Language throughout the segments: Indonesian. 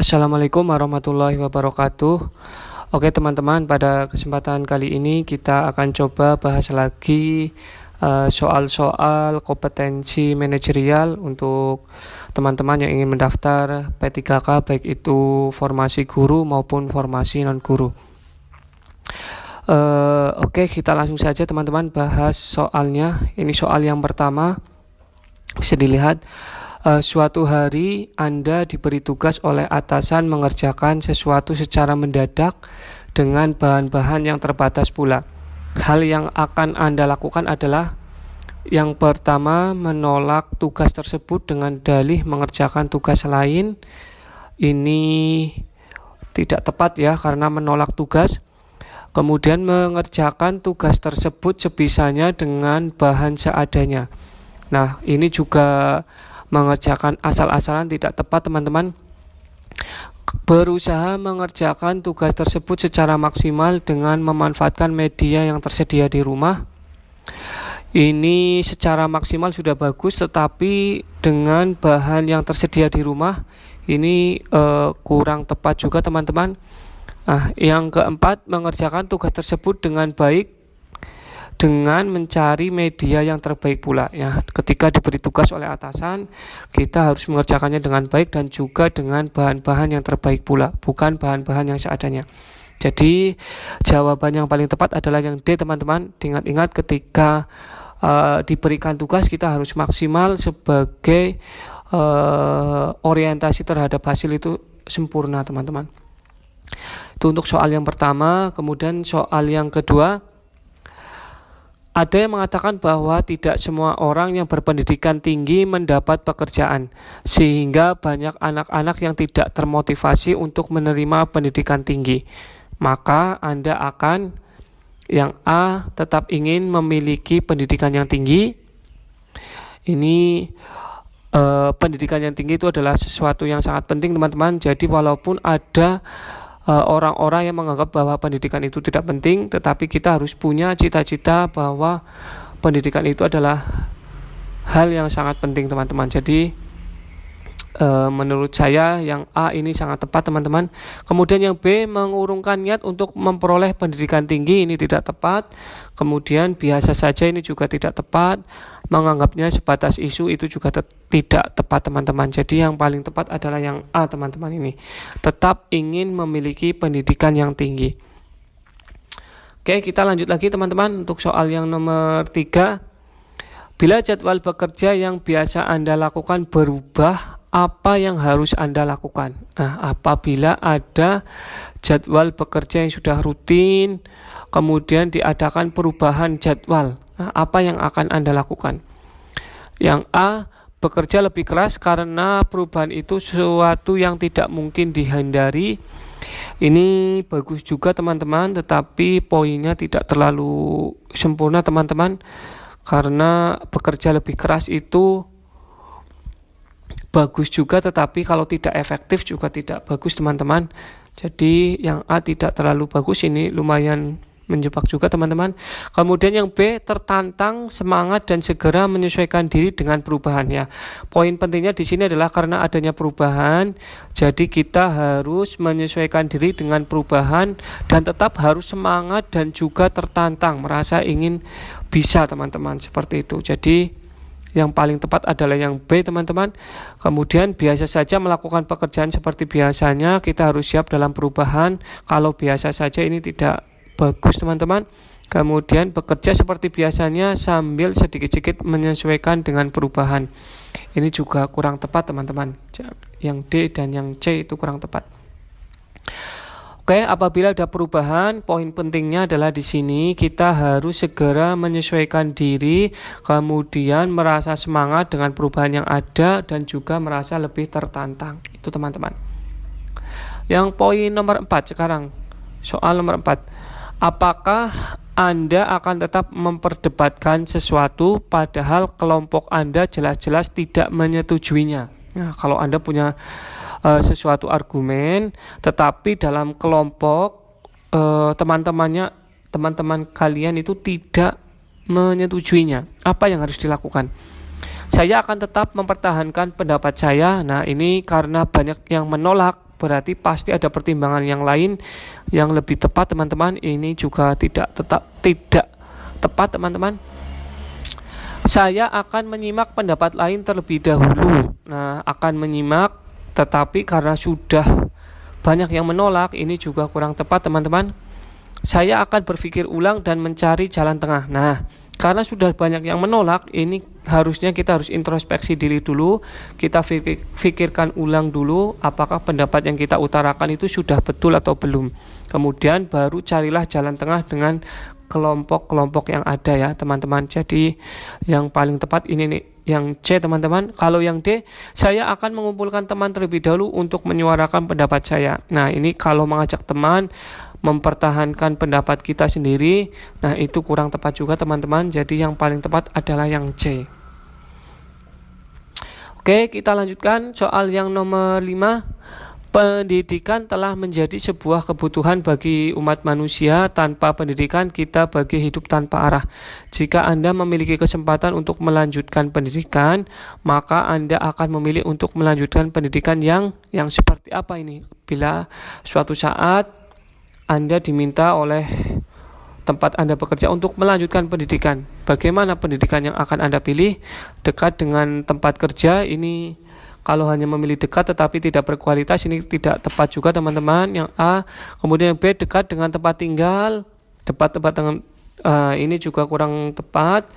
Assalamualaikum warahmatullahi wabarakatuh. Oke teman-teman, pada kesempatan kali ini kita akan coba bahas lagi soal-soal kompetensi manajerial untuk teman-teman yang ingin mendaftar P3K, baik itu formasi guru maupun formasi non-guru. Oke, kita langsung saja teman-teman bahas soalnya. Ini soal yang pertama, bisa dilihat. Suatu hari Anda diberi tugas oleh atasan mengerjakan sesuatu secara mendadak dengan bahan-bahan yang terbatas pula. Hal yang akan Anda lakukan adalah yang pertama, menolak tugas tersebut dengan dalih mengerjakan tugas lain. Ini tidak tepat ya, karena menolak tugas. Kemudian mengerjakan tugas tersebut sebisanya dengan bahan seadanya. Nah, ini juga mengerjakan asal-asalan tidak tepat teman-teman. Berusaha mengerjakan tugas tersebut secara maksimal dengan memanfaatkan media yang tersedia di rumah. Ini secara maksimal sudah bagus, tetapi dengan bahan yang tersedia di rumah ini kurang tepat juga teman-teman. Yang keempat, mengerjakan tugas tersebut dengan baik dengan mencari media yang terbaik pula ya. Ketika diberi tugas oleh atasan, kita harus mengerjakannya dengan baik dan juga dengan bahan-bahan yang terbaik pula, bukan bahan-bahan yang seadanya. Jadi jawaban yang paling tepat adalah yang D teman-teman. Ingat-ingat ketika diberikan tugas, kita harus maksimal sebagai orientasi terhadap hasil itu sempurna teman-teman. Itu untuk soal yang pertama. Kemudian soal yang kedua, ada yang mengatakan bahwa tidak semua orang yang berpendidikan tinggi mendapat pekerjaan, sehingga banyak anak-anak yang tidak termotivasi untuk menerima pendidikan tinggi. Maka Anda akan, yang A, tetap ingin memiliki pendidikan yang tinggi. Ini pendidikan yang tinggi itu adalah sesuatu yang sangat penting teman-teman. Jadi walaupun ada orang-orang yang menganggap bahwa pendidikan itu tidak penting, tetapi kita harus punya cita-cita bahwa pendidikan itu adalah hal yang sangat penting teman-teman. Jadi menurut saya yang A ini sangat tepat teman-teman. Kemudian yang B, mengurungkan niat untuk memperoleh pendidikan tinggi, ini tidak tepat. Kemudian biasa saja, ini juga tidak tepat. Menganggapnya sebatas isu, itu juga tidak tepat teman-teman. Jadi yang paling tepat adalah yang A teman-teman ini. Tetap ingin memiliki pendidikan yang tinggi. Oke, kita lanjut lagi teman-teman untuk soal yang nomor 3. Bila jadwal bekerja yang biasa Anda lakukan berubah, apa yang harus Anda lakukan? Apabila ada jadwal bekerja yang sudah rutin, kemudian diadakan perubahan jadwal, apa yang akan Anda lakukan? Yang A, bekerja lebih keras karena perubahan itu sesuatu yang tidak mungkin dihindari. Ini bagus juga teman-teman, tetapi poinnya tidak terlalu sempurna teman-teman, karena bekerja lebih keras itu bagus juga, tetapi kalau tidak efektif juga tidak bagus teman-teman. Jadi yang A tidak terlalu bagus, ini lumayan menjebak juga teman-teman. Kemudian yang B, tertantang, semangat dan segera menyesuaikan diri dengan perubahannya. Poin pentingnya di sini adalah karena adanya perubahan, jadi kita harus menyesuaikan diri dengan perubahan dan tetap harus semangat dan juga tertantang, merasa ingin bisa teman-teman, seperti itu. Jadi yang paling tepat adalah yang B teman-teman. Kemudian biasa saja melakukan pekerjaan seperti biasanya, kita harus siap dalam perubahan. Kalau biasa saja ini tidak bagus teman-teman. Kemudian bekerja seperti biasanya sambil sedikit-sedikit menyesuaikan dengan perubahan. Ini juga kurang tepat teman-teman. Yang D dan yang C itu kurang tepat. Oke, apabila ada perubahan, poin pentingnya adalah di sini kita harus segera menyesuaikan diri, kemudian merasa semangat dengan perubahan yang ada dan juga merasa lebih tertantang. Itu teman-teman. Yang poin nomor 4 sekarang, soal nomor 4. Apakah Anda akan tetap memperdebatkan sesuatu padahal kelompok Anda jelas-jelas tidak menyetujuinya? Nah, kalau Anda punya sesuatu argumen, tetapi dalam kelompok teman-teman kalian itu tidak menyetujuinya, apa yang harus dilakukan? Saya akan tetap mempertahankan pendapat saya. Nah, ini karena banyak yang menolak berarti pasti ada pertimbangan yang lain yang lebih tepat teman-teman. Ini juga tidak tepat teman-teman. Saya akan menyimak pendapat lain terlebih dahulu. Nah, akan menyimak, tetapi karena sudah banyak yang menolak, ini juga kurang tepat teman-teman. Saya akan berpikir ulang dan mencari jalan tengah. Nah, karena sudah banyak yang menolak, ini harusnya kita harus introspeksi diri dulu. Kita pikirkan ulang dulu apakah pendapat yang kita utarakan itu sudah betul atau belum. Kemudian baru carilah jalan tengah dengan kelompok-kelompok yang ada ya teman-teman. Jadi yang paling tepat ini nih, yang C teman-teman. Kalau yang D, saya akan mengumpulkan teman terlebih dahulu untuk menyuarakan pendapat saya. Nah, ini kalau mengajak teman mempertahankan pendapat kita sendiri, nah itu kurang tepat juga teman-teman. Jadi yang paling tepat adalah yang C. Oke, kita lanjutkan soal yang nomor 5. Pendidikan telah menjadi sebuah kebutuhan bagi umat manusia. Tanpa pendidikan kita bagi hidup tanpa arah. Jika Anda memiliki kesempatan untuk melanjutkan pendidikan, maka Anda akan memilih untuk melanjutkan pendidikan yang seperti apa ini? Bila suatu saat Anda diminta oleh tempat Anda bekerja untuk melanjutkan pendidikan, bagaimana pendidikan yang akan Anda pilih? Dekat dengan tempat kerja, ini kalau hanya memilih dekat tetapi tidak berkualitas, ini tidak tepat juga teman-teman. Yang A. Kemudian yang B, dekat dengan tempat tinggal, tempat dengan ini juga kurang tepat.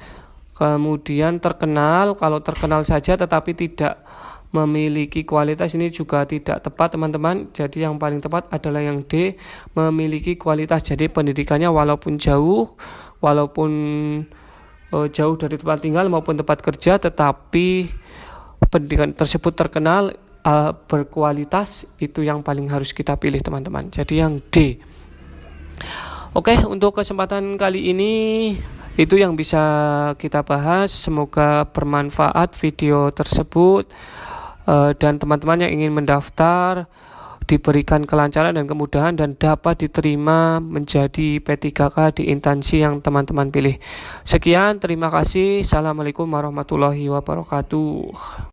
Kemudian terkenal, kalau terkenal saja tetapi tidak memiliki kualitas, ini juga tidak tepat teman-teman. Jadi yang paling tepat adalah yang D, memiliki kualitas. Jadi pendidikannya walaupun jauh dari tempat tinggal maupun tempat kerja, tetapi pendidikan tersebut terkenal, berkualitas, itu yang paling harus kita pilih teman-teman. Jadi yang D. Oke, untuk kesempatan kali ini itu yang bisa kita bahas. Semoga bermanfaat video tersebut, dan teman-teman yang ingin mendaftar diberikan kelancaran dan kemudahan dan dapat diterima menjadi P3K di instansi yang teman-teman pilih. Sekian, terima kasih. Assalamualaikum warahmatullahi wabarakatuh.